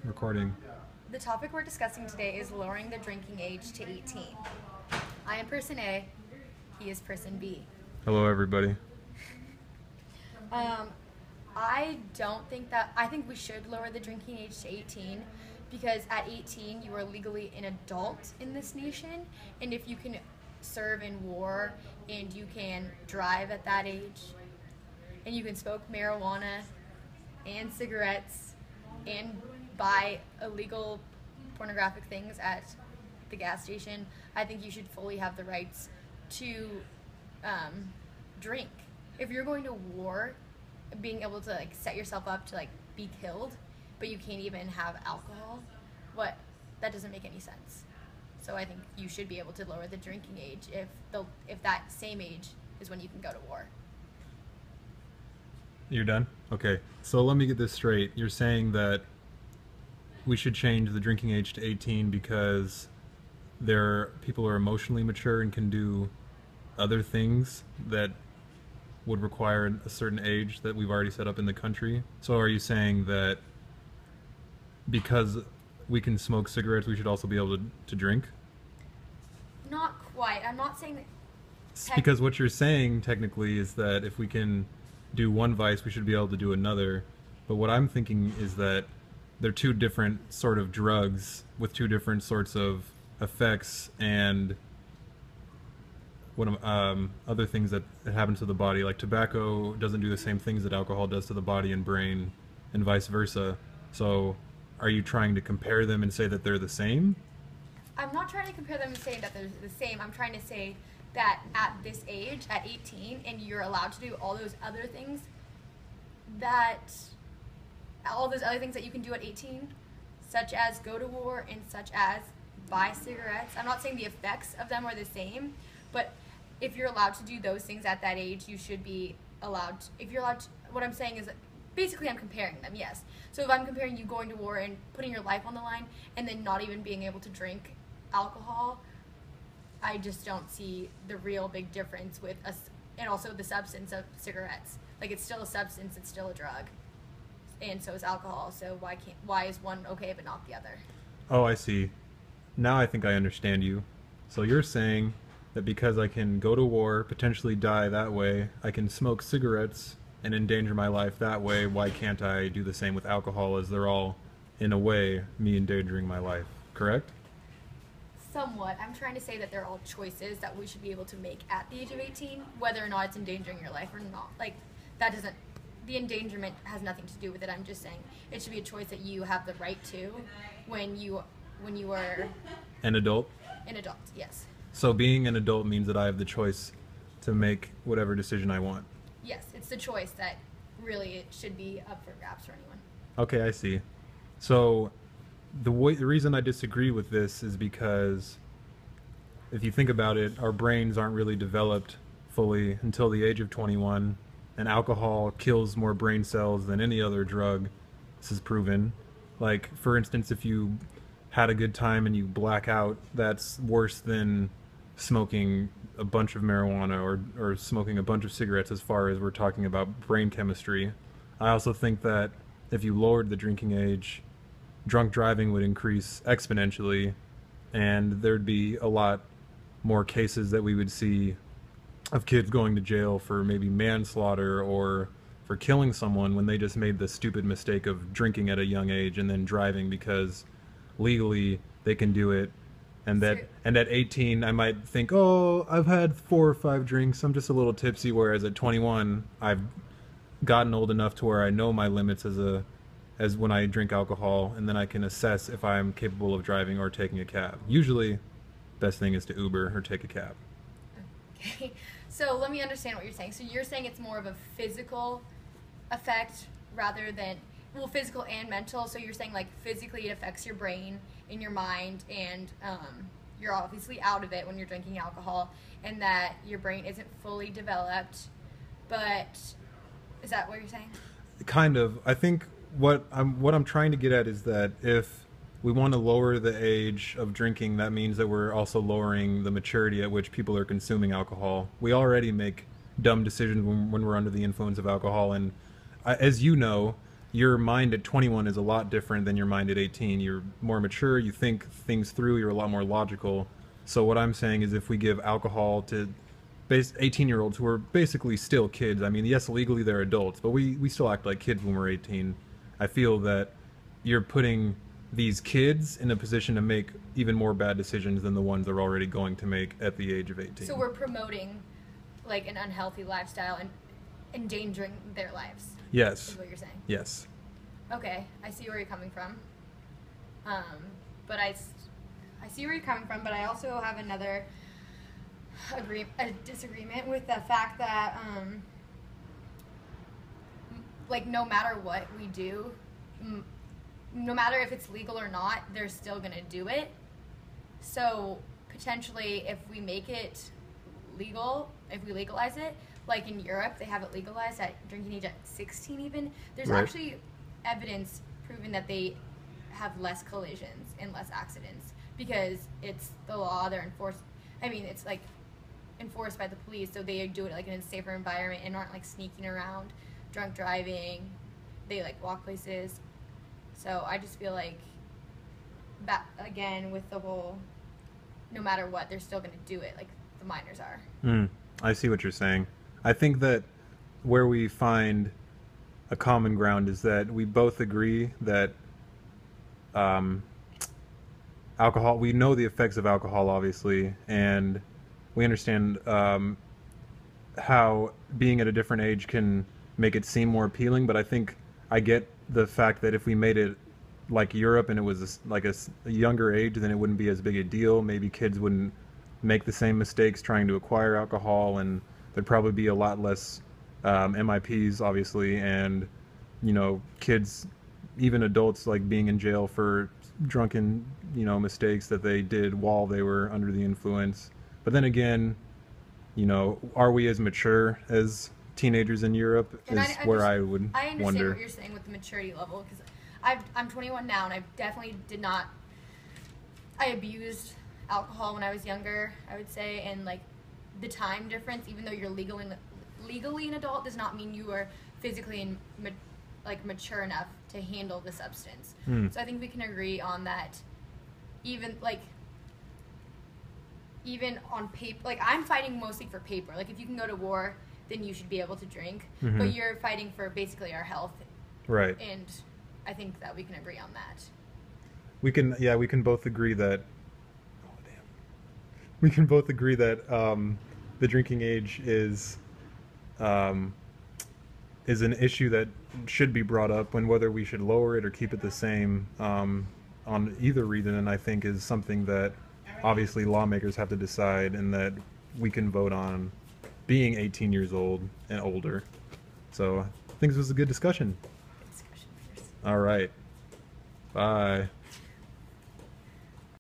Recording. The topic we're discussing today is lowering the drinking age to 18. I am person A, he is person B. Hello, everybody. I think we should lower the drinking age to 18 because at 18 you are legally an adult in this nation, and if you can serve in war and you can drive at that age and you can smoke marijuana and cigarettes and buy illegal pornographic things at the gas station, I think you should fully have the rights to drink. If you're going to war, being able to set yourself up to be killed, but you can't even have alcohol, that doesn't make any sense. So I think you should be able to lower the drinking age if that same age is when you can go to war. You're done? Okay. So let me get this straight. You're saying that we should change the drinking age to 18 because people are emotionally mature and can do other things that would require a certain age that we've already set up in the country. So are you saying that because we can smoke cigarettes, we should also be able to drink? Not quite. I'm not saying that. Because what you're saying technically is that if we can do one vice, we should be able to do another. But what I'm thinking is that they're two different sort of drugs with two different sorts of effects and other things that happen to the body. Like tobacco doesn't do the same things that alcohol does to the body and brain, and vice versa. So are you trying to compare them and say that they're the same? I'm not trying to compare them and say that they're the same. I'm trying to say that at this age, at 18, and you're allowed to do all those other things that you can do at 18, such as go to war and such as buy cigarettes. I'm not saying the effects of them are the same, but if you're allowed to do those things at that age, you should be allowed to, if you're allowed to, what I'm saying is that basically I'm comparing them, yes. So if I'm comparing you going to war and putting your life on the line and then not even being able to drink alcohol, I just don't see the real big difference with us, and also the substance of cigarettes. It's still a substance, it's still a drug, and so is alcohol. So why is one okay but not the other? Oh, I see. Now I think I understand you. So you're saying that because I can go to war, potentially die that way, I can smoke cigarettes and endanger my life that way, why can't I do the same with alcohol, as they're all, in a way, me endangering my life, correct? Somewhat. I'm trying to say that they're all choices that we should be able to make at the age of 18, whether or not it's endangering your life or not. The endangerment has nothing to do with it. I'm just saying it should be a choice that you have the right to when you are An adult? an adult, yes. So being an adult means that I have the choice to make whatever decision I want. Yes, it's the choice that really it should be up for grabs for anyone. Okay, I see. So the reason I disagree with this is because if you think about it, our brains aren't really developed fully until the age of 21, and alcohol kills more brain cells than any other drug. This is proven. For instance, if you had a good time and you black out, that's worse than smoking a bunch of marijuana or smoking a bunch of cigarettes, as far as we're talking about brain chemistry. I also think that if you lowered the drinking age, drunk driving would increase exponentially, and there'd be a lot more cases that we would see of kids going to jail for maybe manslaughter or for killing someone when they just made the stupid mistake of drinking at a young age and then driving because legally they can do it. And at 18 I might think, oh, I've had 4 or 5 drinks, I'm just a little tipsy, whereas at 21 I've gotten old enough to where I know my limits as when I drink alcohol, and then I can assess if I'm capable of driving or taking a cab. Usually, best thing is to Uber or take a cab. Okay, so let me understand what you're saying. So you're saying it's more of a physical effect rather than, well, physical and mental. So you're saying physically it affects your brain and your mind, and you're obviously out of it when you're drinking alcohol, and that your brain isn't fully developed. But is that what you're saying? Kind of. I think what I'm trying to get at is that if we want to lower the age of drinking, that means that we're also lowering the maturity at which people are consuming alcohol. We already make dumb decisions when we're under the influence of alcohol, and as you know, your mind at 21 is a lot different than your mind at 18. You're more mature, you think things through, you're a lot more logical. So what I'm saying is if we give alcohol to 18-year-olds who are basically still kids, I mean, yes, legally they're adults, but we still act like kids when we're 18. I feel that you're putting these kids in a position to make even more bad decisions than the ones they're already going to make at the age of 18. So we're promoting like an unhealthy lifestyle and endangering their lives. Yes. Is what you're saying. Yes. Okay, I see where you're coming from. But I see where you're coming from, but I also have another a disagreement with the fact that like no matter what we do, no matter if it's legal or not, they're still gonna do it. So potentially, if we make it legal, if we legalize it, like in Europe, they have it legalized at drinking age at 16 even. There's Right. actually evidence proving that they have less collisions and less accidents because it's the law. They're enforced. I mean, it's like enforced by the police, so they do it like in a safer environment and aren't like sneaking around, drunk driving. They like walk places. So I just feel like that again with the whole, no matter what, they're still going to do it like the minors are. I see what you're saying. I think that where we find a common ground is that we both agree that alcohol, we know the effects of alcohol, obviously, and we understand how being at a different age can make it seem more appealing, but I think I get the fact that if we made it like Europe and it was like a younger age, then it wouldn't be as big a deal. Maybe kids wouldn't make the same mistakes trying to acquire alcohol, and there'd probably be a lot less MIPs, obviously, and, you know, kids, even adults, like being in jail for drunken, you know, mistakes that they did while they were under the influence. But then again, you know, are we as mature as teenagers in Europe And is where I would I understand wonder. what you're saying with the maturity level because I'm 21 now and I definitely I abused alcohol when I was younger, I would say, and like the time difference, even though you're legally an adult, does not mean you are physically mature enough to handle the substance. So I think we can agree on that. Even on paper, like I'm fighting mostly for paper. Like if you can go to war, then you should be able to drink. But you're fighting for basically our health, Right. and I think that we can agree on that. We can both agree that. Oh damn. We can both agree that the drinking age is an issue that should be brought up, when whether we should lower it or keep it the same on either reason, and I think is something that obviously lawmakers have to decide, and that we can vote on being 18 years old and older. So I think this was a good discussion. Discussion first. All right. Bye.